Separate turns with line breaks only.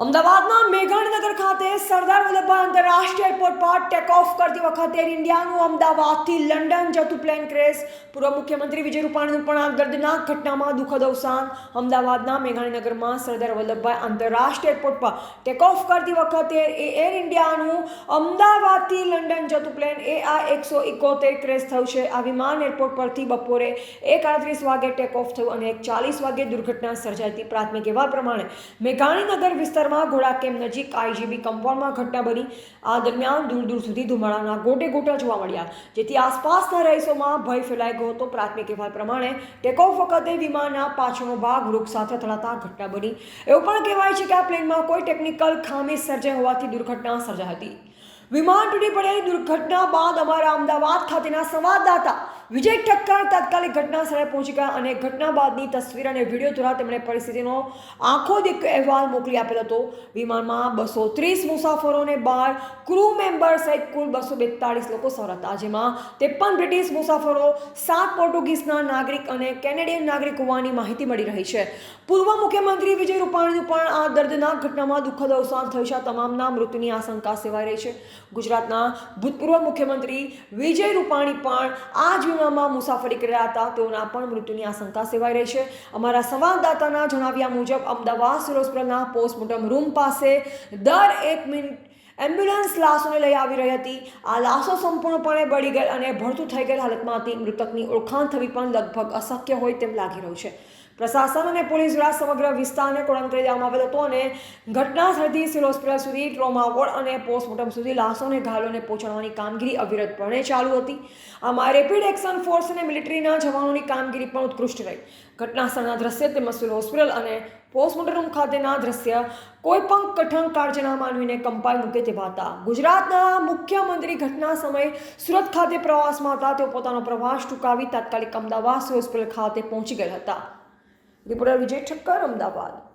અમદાવાદના મેઘાણીનગર ખાતે સરદાર વલ્લભભાઈ આંતરરાષ્ટ્રીય એરપોર્ટ પર ટેક ઓફ કરતી વખતે એર ઇન્ડિયાનું અમદાવાદથી લંડન જતું પ્લેન ક્રેશ. પૂર્વ મુખ્યમંત્રી વિજય રૂપાણીનું પણ આ દર્દનાક ઘટનામાં દુઃખદ અવસાન. અમદાવાદના મેઘાણીનગરમાં સરદાર વલ્લભભાઈ આંતરરાષ્ટ્રીય એરપોર્ટ પર ટેક ઓફ કરતી વખતે એર ઇન્ડિયાનું અમદાવાદથી લંડન જતું પ્લેન AI-171 ક્રેશ થયું છે. આ વિમાન એરપોર્ટ પરથી બપોરે 1:38 વાગે ટેક ઓફ થયું અને 1:40 વાગે દુર્ઘટના સર્જાઈ હતી. પ્રાથમિક અહેવાલ પ્રમાણે મેઘાણીનગર વિસ્તારમાં ઘોડા કેમ્પ નજીક IGB કમ્પાઉન્ડમાં ઘટના બની. આ દરમિયાન દૂર દૂર સુધી ધુમાડાના ગોટે ગોટા જોવા મળ્યા, જેથી આસપાસના રહીશોમાં ભય ફેલાઈ ગયો હતો. પ્રાથમિક અહેવાલ પ્રમાણે ટેક ઓફ વખતે વિમાનના પાછળનો ભાગ વૃક્ષ સાથે અથડાતા ઘટના બની. એવું પણ કહેવાય છે કે આ પ્લેનમાં કોઈ ટેકનિકલ ખામી સર્જાઈ હોવાથી દુર્ઘટના સર્જાઈ હતી. વિમાન તૂટી પડેલી દુર્ઘટના બાદ અમારા અમદાવાદ ખાતેના સંવાદદાતા વિજય ઠક્કર તાત્કાલિક ઘટના સ્થળે પહોંચી ગયા અને ઘટના બાદની તસવીર અને વિડીયો દ્વારા તેમણે પરિસ્થિતિનો આંખો દેખ્યો અહેવાલ મોકલી આપેલ હતો. વિમાનમાં 230 મુસાફરોને 12 ક્રૂ મેમ્બર સહિત કુલ 242 લોકો સવાર હતા, જેમાં 53 બ્રિટિશ મુસાફરો, 7 પોર્ટુગીઝના નાગરિક અને કેનેડિયન નાગરિક હોવાની માહિતી મળી રહી છે. પૂર્વ મુખ્યમંત્રી વિજય રૂપાણીનું પણ આ દર્દનાક ઘટનામાં દુઃખદ અવસાન થયું છે. તમામના મૃત્યુની આશંકા સેવાઈ રહી છે. ગુજરાતના ભૂતપૂર્વ મુખ્યમંત્રી વિજય રૂપાણી પણ આ જ વિમાનમાં મુસાફરી કરી રહ્યા હતા. તેઓના પણ મૃત્યુની આશંકા સેવાઈ રહી છે. અમારા સંવાદદાતાના જણાવ્યા મુજબ અમદાવાદ સિવિલ હોસ્પિટલના પોસ્ટમોર્ટમ રૂમ પાસે દર 1 મિનિટ એમ્બ્યુલન્સ લાશોને લઈ આવી રહી હતી. આ લાશો સંપૂર્ણપણે બળી ગયેલ અને ભડથું થઈ ગયેલ હાલતમાં હતી. મૃતકની ઓળખાણ થવી પણ લગભગ અશક્ય હોય તેમ લાગી રહ્યું છે. પ્રશાસન અને પોલીસ દ્વારા સમગ્ર વિસ્તારને કોર્ડન કરી દેવામાં આવેલો હતો અને ઘટના સ્થળથી સિવિલ હોસ્પિટલ સુધી, ટ્રોમા વોર્ડ અને પોસ્ટમોર્ટમ સુધી લાશો અને ઘાયલોને પહોંચાડવાની કામગીરી અવિરતપણે ચાલુ હતી. આમાં રેપિડ એક્શન ફોર્સ અને મિલિટરીના જવાનોની કામગીરી પણ ઉત્કૃષ્ટ રહી. ઘટના સ્થળના દ્રશ્ય તેમજ સિવિલ હોસ્પિટલ અને પોસ્ટમોર્ટમ રૂમ ખાતેના દ્રશ્ય કોઈ પણ કઠણ કાળજાના માનવીને કંપાઈ મૂકે તેવા હતા. ગુજરાતના મુખ્યમંત્રી ઘટના સમયે સુરત ખાતે પ્રવાસમાં હતા. તેઓ પોતાનો પ્રવાસ ટૂંકાવી તાત્કાલિક અમદાવાદ સિવિલ હોસ્પિટલ ખાતે પહોંચી ગયા હતા. રિપોર્ટર વિજય ઠક્કર, અમદાવાદ.